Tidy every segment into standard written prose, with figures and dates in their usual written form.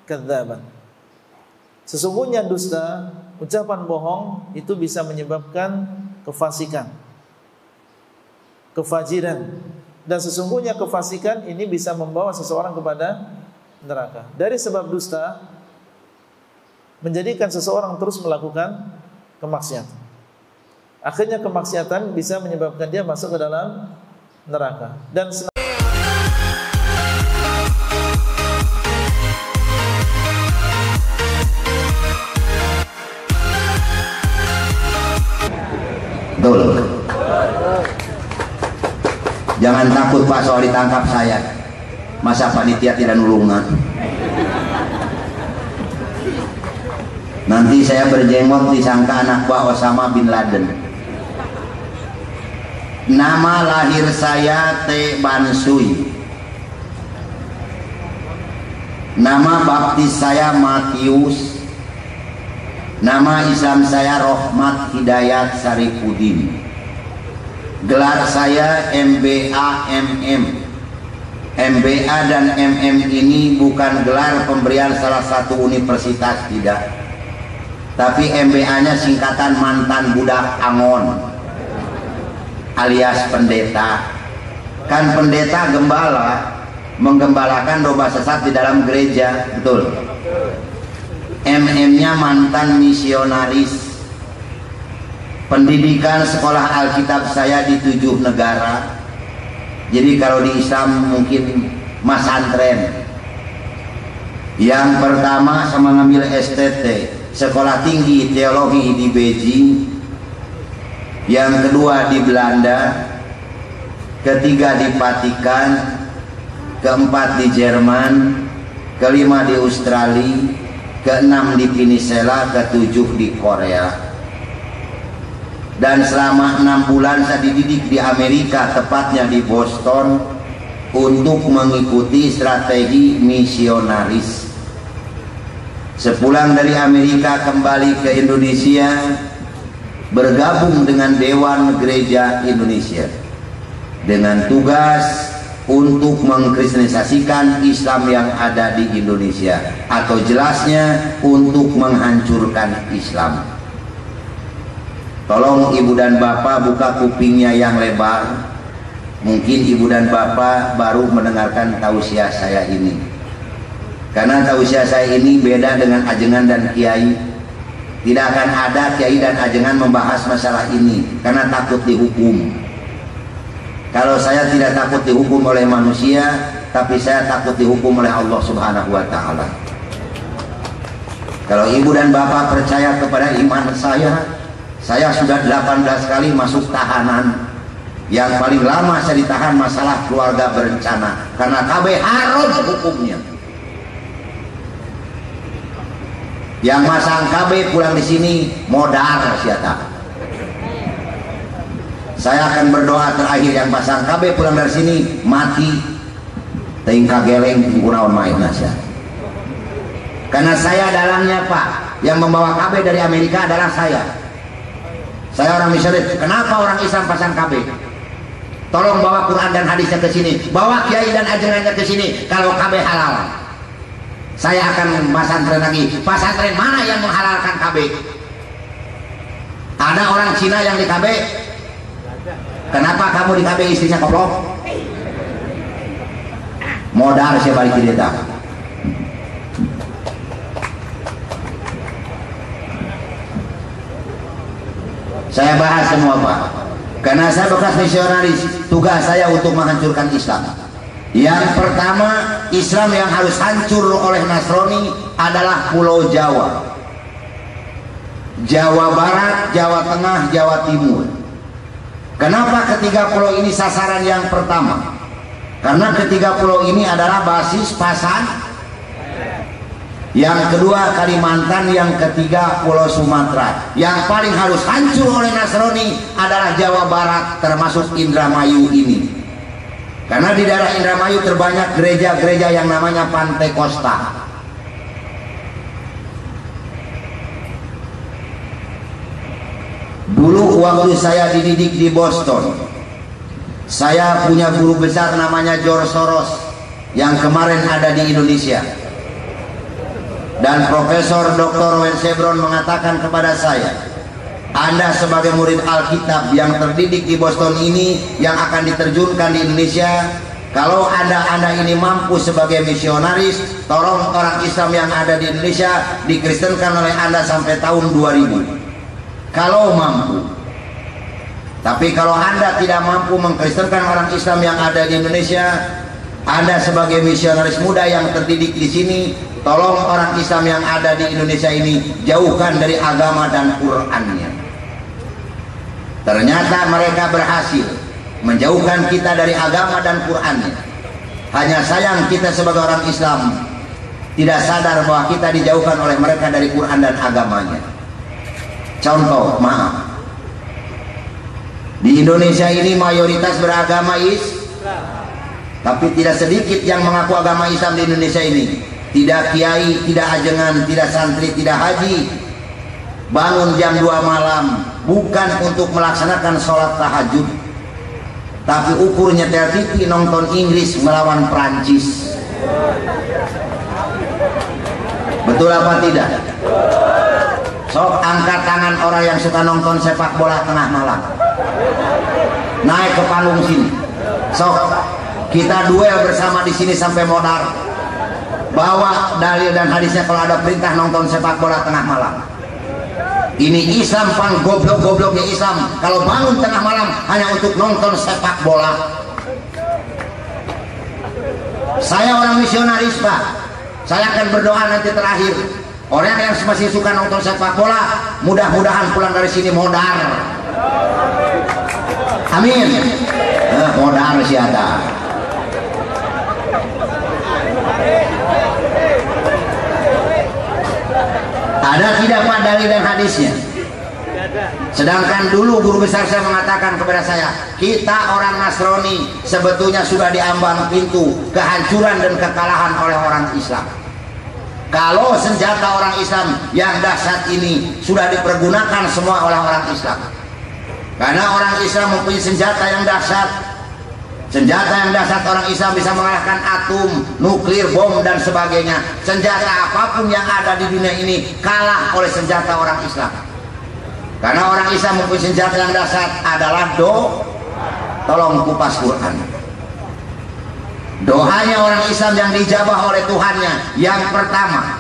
kadzaban. Sesungguhnya dusta, ucapan bohong itu bisa menyebabkan kefasikan, kefajiran, dan sesungguhnya kefasikan ini bisa membawa seseorang kepada neraka. Dari sebab dusta menjadikan seseorang terus melakukan kemaksiatan. Akhirnya kemaksiatan bisa menyebabkan dia masuk ke dalam neraka. Dan betul. Jangan takut Pak soal ditangkap saya. Masa panitia tidak nulungan? Nanti saya berjenggot disangka anak buah Osama bin Laden. Nama lahir saya T. Bansui. Nama baptis saya Matius. Nama Islam saya Rohmat Hidayat Sarifudin. Gelar saya MBA MM. MBA dan MM ini bukan gelar pemberian salah satu universitas, tidak. Tapi MBA-nya singkatan mantan budak Angon, alias pendeta. Kan pendeta gembala menggembalakan domba sesat di dalam gereja, betul. MM-nya mantan misionaris. Pendidikan sekolah Alkitab saya di 7 negara. Jadi kalau di Islam mungkin masantren. Yang pertama saya mengambil STT, Sekolah Tinggi Teologi di Beijing. Yang kedua di Belanda. Ketiga di Vatikan. Keempat di Jerman. Kelima di Australia. Keenam di Venezuela, ketujuh di Korea. Dan selama 6 bulan saya dididik di Amerika, tepatnya di Boston, untuk mengikuti strategi misionaris. Sepulang dari Amerika kembali ke Indonesia, bergabung dengan Dewan Gereja Indonesia dengan tugas untuk mengkristenisasikan Islam yang ada di Indonesia, atau jelasnya untuk menghancurkan Islam. Tolong ibu dan bapak buka kupingnya yang lebar. Mungkin ibu dan bapak baru mendengarkan tausiah saya ini, karena tausiah saya ini beda dengan ajengan dan kiai. Tidak akan ada kiai dan ajengan membahas masalah ini karena takut dihukum. Kalau saya tidak takut dihukum oleh manusia, tapi saya takut dihukum oleh Allah Subhanahu wa Ta'ala. Kalau ibu dan bapak percaya kepada iman saya sudah 18 kali masuk tahanan. Yang paling lama saya ditahan masalah keluarga berencana, karena KB haram hukumnya. Yang masang KB pulang di sini modal siapa? Saya akan berdoa terakhir, yang pasang KB pulang dari sini mati tingkah geleng kunaon main nasya. Karena saya dalangnya Pak, yang membawa KB dari Amerika adalah saya. Saya orang misionaris. Kenapa orang Islam pasang KB? Tolong bawa Quran dan hadisnya ke sini, bawa kiai dan ajarannya ke sini. Kalau KB halal, saya akan pasantren lagi. Pasantren mana yang menghalalkan KB? Ada orang Cina yang di KB. Kenapa kamu di KB istrinya koplok? Modal saya balik ke dia. Saya bahas semua Pak, karena saya bekas misionaris. Tugas saya untuk menghancurkan Islam. Yang pertama, Islam yang harus hancur oleh Nasrani adalah Pulau Jawa, Jawa Barat, Jawa Tengah, Jawa Timur. Kenapa ketiga pulau ini sasaran yang pertama? Karena ketiga pulau ini adalah basis pasar. Yang kedua Kalimantan, yang ketiga Pulau Sumatera. Yang paling harus hancur oleh Nasrani adalah Jawa Barat, termasuk Indramayu ini. Karena di daerah Indramayu terbanyak gereja-gereja yang namanya Pantekosta. Dulu waktu saya dididik di Boston, saya punya guru besar namanya George Soros, yang kemarin ada di Indonesia. dan Profesor Dr. Wensebron mengatakan kepada saya, Anda sebagai murid Alkitab yang terdidik di Boston ini, yang akan diterjunkan di Indonesia, kalau anda ini mampu sebagai misionaris, tolong orang Islam yang ada di Indonesia dikristenkan oleh Anda sampai tahun 2000. Kalau mampu. Tapi kalau Anda tidak mampu mengkristenkan orang Islam yang ada di Indonesia, Anda sebagai misionaris muda yang terdidik di sini, tolong orang Islam yang ada di Indonesia ini jauhkan dari agama dan Qur'annya. Ternyata mereka berhasil menjauhkan kita dari agama dan Qur'annya. Hanya sayang kita sebagai orang Islam tidak sadar bahwa kita dijauhkan oleh mereka dari Quran dan agamanya. Contoh, maaf, di Indonesia ini mayoritas beragama Islam, tapi tidak sedikit yang mengaku agama Islam di Indonesia ini. Tidak kiai, tidak ajengan, tidak santri, tidak haji, bangun jam 2 malam bukan untuk melaksanakan sholat tahajud, tapi ukur nyetel TV nonton Inggris melawan Prancis. Betul apa tidak? Sok angkat tangan orang yang suka nonton sepak bola tengah malam, naik ke panggung sini. Sok kita duel bersama di sini sampai modal. Bawa dalil dan hadisnya kalau ada perintah nonton sepak bola tengah malam. Ini Islam pang goblok-gobloknya Islam kalau bangun tengah malam hanya untuk nonton sepak bola. Saya orang misionaris, Pak. Saya akan berdoa nanti terakhir. Orang yang masih suka nonton sepak bola, mudah-mudahan pulang dari sini modal. Amin. Modal siapa? Ada tidak Pak dalil dan hadisnya? Sedangkan dulu guru besar saya mengatakan kepada saya, kita orang Nasrani sebetulnya sudah diambang pintu kehancuran dan kekalahan oleh orang Islam. Kalau senjata orang Islam yang dahsyat ini sudah dipergunakan semua oleh orang Islam, karena orang Islam mempunyai senjata yang dahsyat. Senjata yang dahsyat orang Islam bisa mengalahkan atom, nuklir, bom dan sebagainya. Senjata apapun yang ada di dunia ini kalah oleh senjata orang Islam. Karena orang Islam mempunyai senjata yang dahsyat adalah tolong kupas Quran. Doanya orang Islam yang dijabah oleh Tuhannya yang pertama,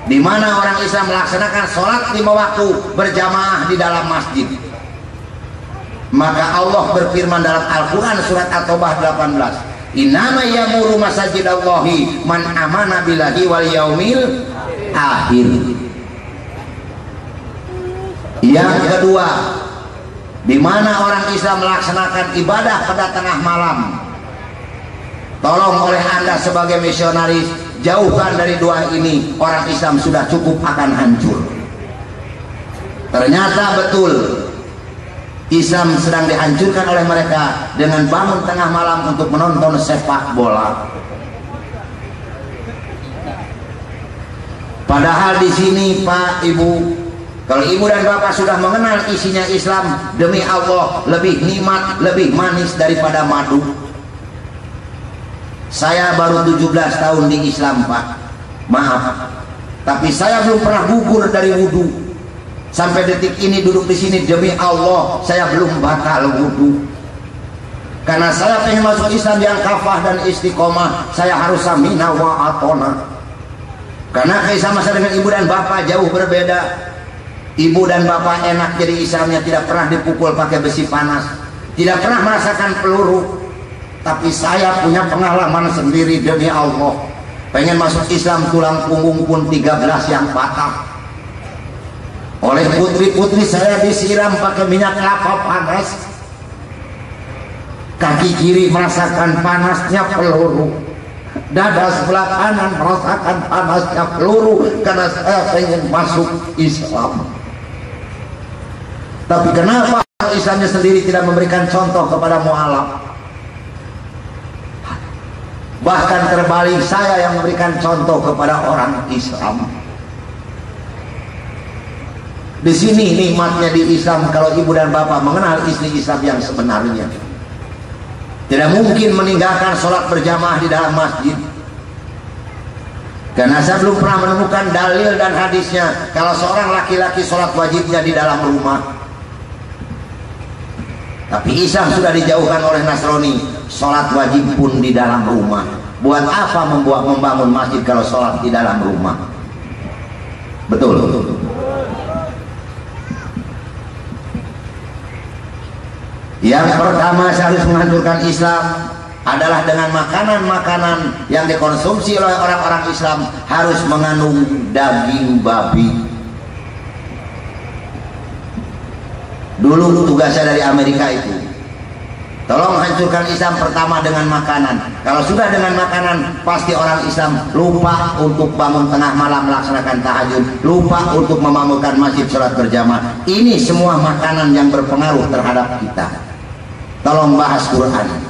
di mana orang Islam melaksanakan sholat 5 waktu berjamaah di dalam masjid. Maka Allah berfirman dalam Al-Quran surat At-Taubah 18, Innama yamuru masajidallahi man amana billahi wal yaumil akhir. Yang kedua, di mana orang Islam melaksanakan ibadah pada tengah malam. Tolong oleh Anda sebagai misionaris, jauhkan dari dua ini, orang Islam sudah cukup akan hancur. Ternyata betul, Islam sedang dihancurkan oleh mereka dengan bangun tengah malam untuk menonton sepak bola. Padahal di sini Pak Ibu, kalau Ibu dan Bapak sudah mengenal isinya Islam, demi Allah lebih nikmat, lebih manis daripada madu. Saya baru 17 tahun di Islam Pak, maaf, tapi saya belum pernah gugur dari wudhu. Sampai detik ini duduk di sini demi Allah saya belum batal wudhu. Karena saya pengen masuk Islam yang kafah dan istiqomah, saya harus samina wa atona. Karena kisah masa dengan ibu dan bapak jauh berbeda. Ibu dan bapak enak jadi Islamnya, tidak pernah dipukul pakai besi panas, tidak pernah merasakan peluru. Tapi saya punya pengalaman sendiri demi Allah. Pengen masuk Islam tulang punggung pun 13 yang patah. Oleh putri-putri saya disiram pakai minyak kelapa panas. Kaki kiri merasakan panasnya peluru, dada sebelah kanan merasakan panasnya peluru, karena saya ingin masuk Islam. Tapi kenapa Islamnya sendiri tidak memberikan contoh kepada mualaf? Bahkan terbalik, saya yang memberikan contoh kepada orang Islam. Di sini nikmatnya di Islam, kalau ibu dan bapak mengenal istri Islam yang sebenarnya. Tidak mungkin meninggalkan sholat berjamaah di dalam masjid. Karena saya belum pernah menemukan dalil dan hadisnya kalau seorang laki-laki sholat wajibnya di dalam rumah. Tapi Islam sudah dijauhkan oleh Nasrani, sholat wajib pun di dalam rumah. Buat apa membangun masjid kalau sholat di dalam rumah? Betul. Yang pertama saya harus menghancurkan Islam adalah dengan makanan-makanan yang dikonsumsi oleh orang-orang Islam harus mengandung daging babi. Dulu tugas saya dari Amerika itu, tolong hancurkan Islam pertama dengan makanan. Kalau sudah dengan makanan, pasti orang Islam lupa untuk bangun tengah malam melaksanakan tahajud, lupa untuk memakmurkan masjid sholat berjamaah. Ini semua makanan yang berpengaruh terhadap kita. Tolong bahas Quran.